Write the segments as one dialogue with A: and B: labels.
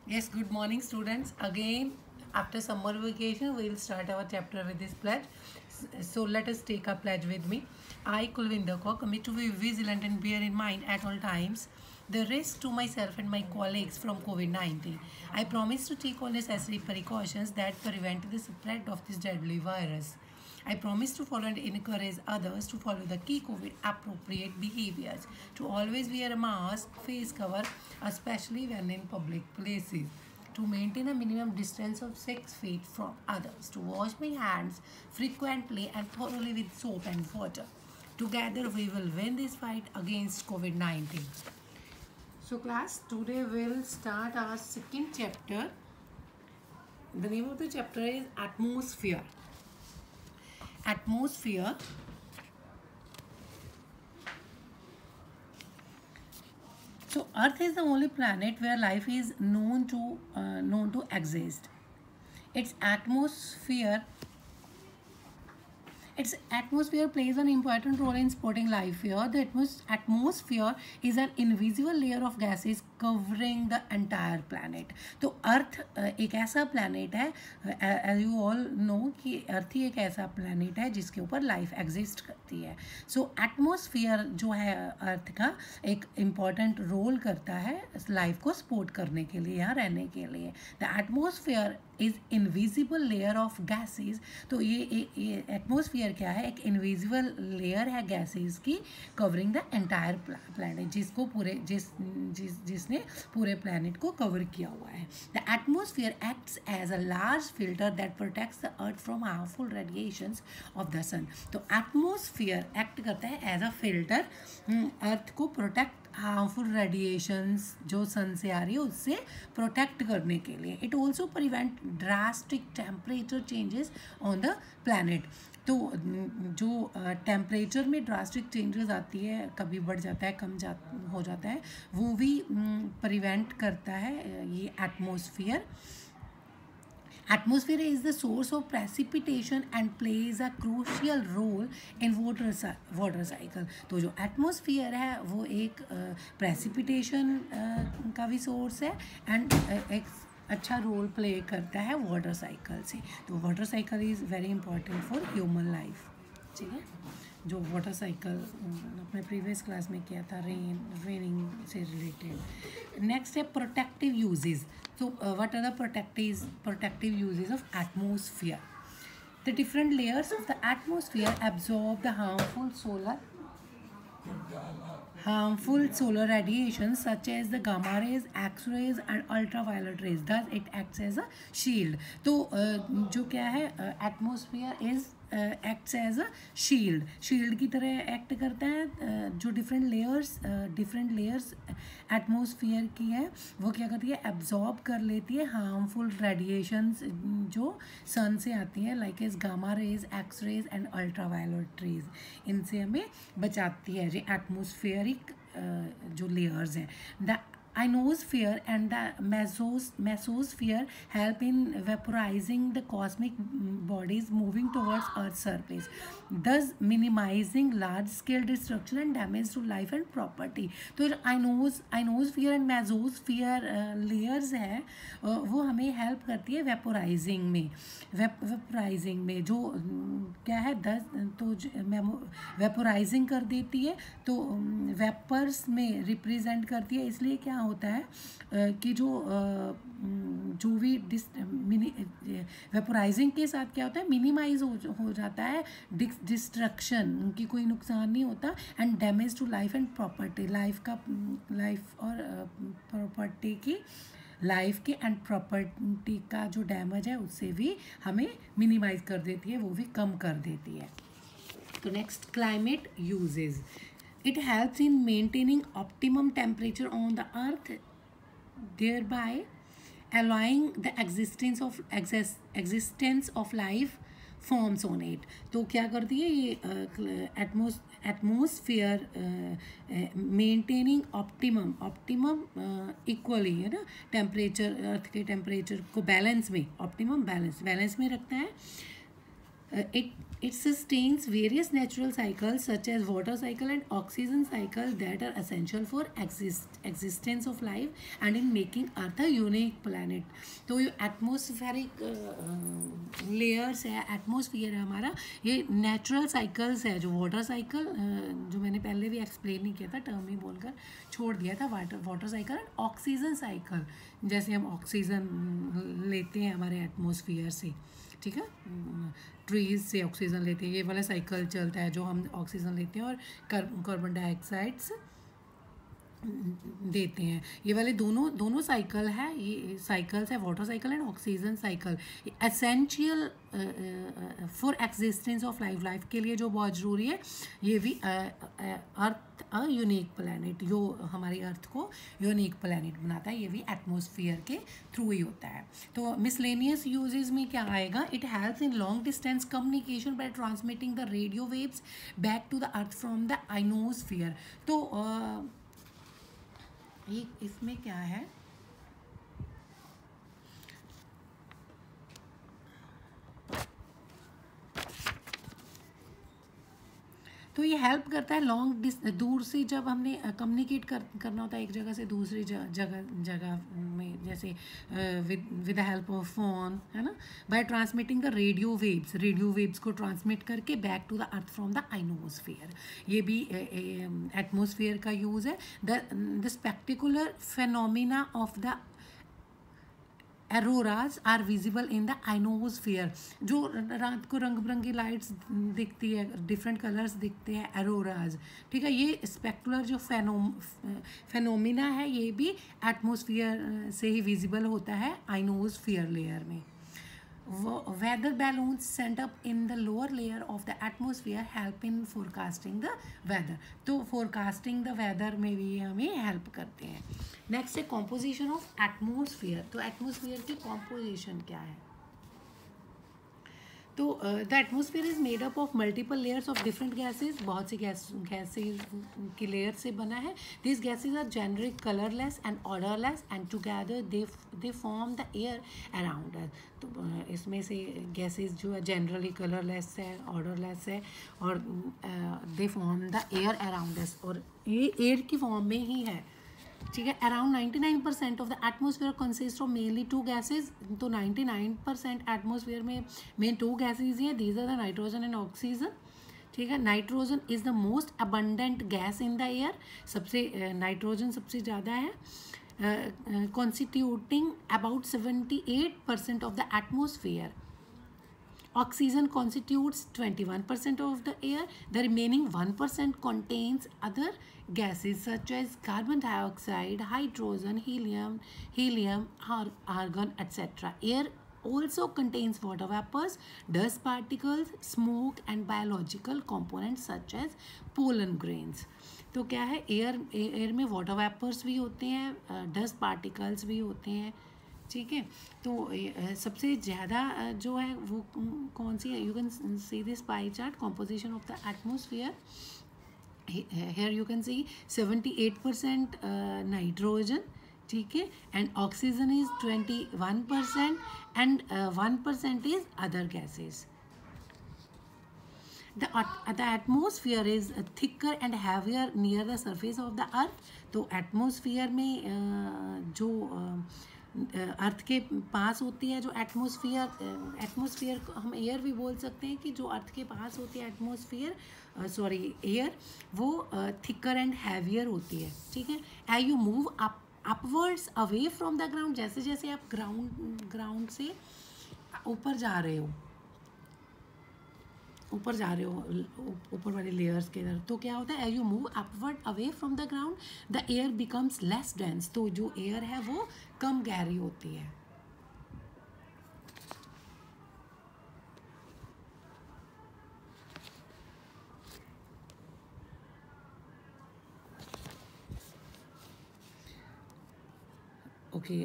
A: Yes, good morning, students. Again, after summer vacation, we will start our chapter with this pledge. So let us take a pledge with me. I, Kulvinder Kaur, commit to be vigilant and bear in mind at all times the risk to myself and my colleagues from COVID-19. I promise to take all necessary precautions that prevent the spread of this deadly virus. I promise to follow and encourage others to follow the key COVID appropriate behaviors, to always wear a mask, face cover, especially when in public places, to maintain a minimum distance of 6 feet from others, to wash my hands frequently and thoroughly with soap and water. Together we will win this fight against COVID-19. So class, today we'll start our second chapter. The name of the chapter is Atmosphere. Atmosphere. So Earth is the only planet where life is known to exist. Its atmosphere plays an important role in supporting life here. The atmosphere is an invisible layer of gases covering the entire planet. तो अर्थ एक ऐसा planet है, as you all know कि अर्थ ही एक ऐसा planet है जिसके ऊपर लाइफ एग्जिस्ट करती है. सो एटमॉस्फेयर जो है अर्थ का एक इम्पॉर्टेंट रोल करता है लाइफ को सपोर्ट करने के लिए, यहाँ रहने के लिए. The atmosphere is invisible layer of gases. तो ये एटमॉस्फेयर क्या है? एक इनविजिबल लेयर है गैसेस की कवरिंग द एंटायर प्लैनेट, जिसको जिसने पूरे प्लैनेट को कवर किया हुआ है. The atmosphere acts as a large filter that protects the earth from harmful radiations of the sun. तो एटमॉस्फेयर एक्ट करता है एज अ फिल्टर अर्थ को प्रोटेक्ट हार्मफुल रेडिएशंस जो सन से आ रही है उससे प्रोटेक्ट करने के लिए. It also prevent drastic temperature changes on the planet. तो जो टेम्परेचर में ड्रास्टिक चेंजेस आती है, कभी बढ़ जाता है, हो जाता है, वो भी प्रिवेंट करता है ये atmosphere. Atmosphere is the source of precipitation and plays a crucial role in water cycle. तो जो एटमॉस्फेयर है वो एक प्रेसिपिटेशन का भी सोर्स है एंड एक अच्छा रोल प्ले करता है वाटर साइकिल से. तो water cycle is very important for human life. ठीक है, जो वाटर साइकिल अपने प्रीवियस क्लास में किया था रेनिंग से रिलेटेड. नेक्स्ट है protective uses. So what are the protective uses of atmosphere? The different layers of the atmosphere absorb the harmful solar radiations such as the gamma rays, X-rays and ultraviolet rays. Thus it acts as a shield. तो जो क्या है atmosphere is acts as a shield की तरह act करता है. जो different layers atmosphere की है वो क्या करती है? एब्जॉर्ब कर लेती है हार्मफुल रेडिएशंस जो सन से आती है, like as gamma rays, x rays and ultraviolet rays. इनसे हमें बचाती है जो एटमॉस्फेरिक जो लेयर्स हैं. The ionosphere and the mesosphere help in vaporizing the cosmic bodies moving towards Earth's surface, thus minimizing large-scale destruction and damage to life and property. तो ionosphere and mesosphere layers है वो हमें help करती है वेपोराइजिंग में जो क्या है तो वेपोराइजिंग कर देती है. तो वेपर्स में रिप्रेजेंट करती है. इसलिए क्या होता है कि जो भी वेपोराइजिंग के साथ क्या होता है, मिनिमाइज हो जाता है डिस्ट्रक्शन, उनकी कोई नुकसान नहीं होता, and damage to life and property. Life और प्रॉपर्टी की लाइफ के एंड प्रॉपर्टी का जो डैमेज है उससे भी हमें मिनिमाइज कर देती है, वो भी कम कर देती है. तो next, climate uses. It helps in maintaining optimum temperature on the earth, thereby allowing the existence of life forms on it. तो क्या करती है ये एटमॉस्फेयर मेंटेनिंग ऑप्टिमम इक्वली है ना, टेम्परेचर अर्थ के टेम्परेचर को बैलेंस में, ऑप्टिमम बैलेंस में रखता है. It sustains various natural cycles such as water cycle and oxygen cycle that are essential for existence of life and in making Earth a unique planet. तो ये atmospheric layers है, atmosphere है हमारा, ये natural cycles है. जो water cycle जो मैंने पहले भी एक्सप्लेन नहीं किया था, टर्म ही बोलकर छोड़ दिया था, water cycle and oxygen cycle. जैसे हम ऑक्सीजन लेते हैं हमारे एटमोसफियर से, ठीक है, ट्रीज से ऑक्सीजन लेते हैं, ये वाला साइकिल चलता है जो हम ऑक्सीजन लेते हैं और कार्बन डाइऑक्साइड्स देते हैं. ये वाले दोनों साइकिल है, ये साइकिल्स है, water cycle and oxygen cycle, essential for existence of life के लिए जो बहुत ज़रूरी है. ये भी अर्थ अ यूनिक प्लैनेट, जो हमारी अर्थ को यूनिक प्लैनेट बनाता है, ये भी एटमॉस्फेयर के थ्रू ही होता है. तो मिसलेनियस यूजेस में क्या आएगा? It helps in long distance communication by transmitting the radio waves back to the earth from the ionosphere. तो ये इसमें क्या है, तो ये हेल्प करता है लॉन्ग दूर से जब हमने कम्युनिकेट करना होता है एक जगह से दूसरी जगह में, जैसे with the help of phone, है ना, by transmitting the radio waves को ट्रांसमिट करके back to the earth from the ionosphere. ये भी एटमोसफियर का यूज़ है. The spectacular phenomena of the auroras are visible in the ionosphere. जो रात को रंग बिरंगी लाइट्स दिखती है, डिफरेंट कलर्स दिखते हैं, एरोराज, ठीक है. ये स्पेक्टुलर जो फेनोमिना है, ये भी एटमोसफियर से ही विजिबल होता है आइनोस्फीयर लेयर में. Weather balloons sent up in the lower layer of the atmosphere help in forecasting the weather. तो forecasting the weather में भी हमें हेल्प करते हैं. नेक्स्ट है composition of atmosphere. तो एटमोसफियर की composition क्या है? तो the atmosphere is made up of multiple layers of different gases. बहुत सी गैसेज की लेयर से बना है. This gases are generic colourless and odourless and together they form the air around us. तो इसमें से गैसेज जो है जनरली कलरलेस है, ऑर्डरलेस है, और दे फॉर्म द एयर अराउंड अस, और ये एयर की फॉर्म में ही है, ठीक है. Around 99% of the atmosphere consist of mainly two gases. तो 99% एटमोसफियर में मेन टू गैसेज हैं. These are the nitrogen and oxygen, ठीक है. Nitrogen is the most abundant gas in the air. सबसे नाइट्रोजन सबसे ज़्यादा है, constituting about 78% of the atmosphere. Oxygen constitutes 21% of the air. The remaining 1% contains other gases such as carbon dioxide, hydrogen, helium, argon, etc. Air also contains water vapors, dust particles, smoke, and biological components such as pollen grains. तो क्या है, air में water vapours भी होते हैं, dust particles भी होते हैं, ठीक है. तो सबसे ज़्यादा जो है वो कौन सी है? You can see this pie chart, composition of the atmosphere. Here you can see 78% nitrogen, ठीक है, and oxygen is 21% and 1% is other gases. The atmosphere is thicker and heavier near the surface of the earth. तो atmosphere में जो अर्थ के पास होती है, जो एटमोसफियर को हम एयर भी बोल सकते हैं, कि जो अर्थ के पास होती है एटमोसफियर, एयर, वो थिकर एंड हैवियर होती है, ठीक है. As you move upwards away from the ground, जैसे जैसे आप ग्राउंड से ऊपर जा रहे हो, ऊपर वाले लेयर्स के अंदर, तो क्या होता है, as you move upward away from the ground the air becomes less dense. तो जो एयर है वो कम गहरी होती है. Okay,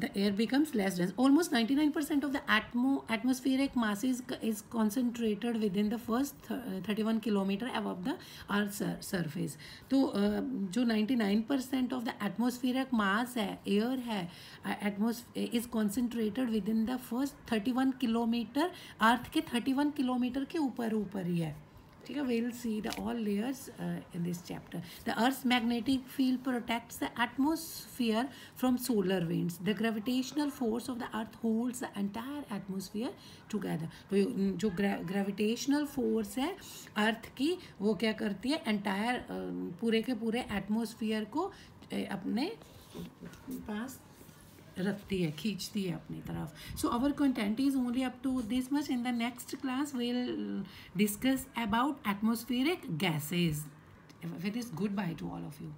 A: the air becomes less dense. Almost 99% of the atmospheric mass is concentrated within the first 31 kilometer above the Earth's surface. तो जो 99% of the atmospheric mass है, air है, is concentrated within the first 31 kilometer, Earth के 31 kilometer के ऊपर ही है. ठीक है, we'll see the all layers in this chapter. The Earth's magnetic field protects the atmosphere from solar winds. The gravitational force of the Earth holds the entire atmosphere together. तो जो gravitational force है अर्थ की, वो क्या करती है, entire पूरे के पूरे atmosphere को अपने पास रखती है, खींचती है अपनी तरफ. So our content is only up to this much. In the next class we'll discuss about atmospheric gases. It is goodbye to all of you.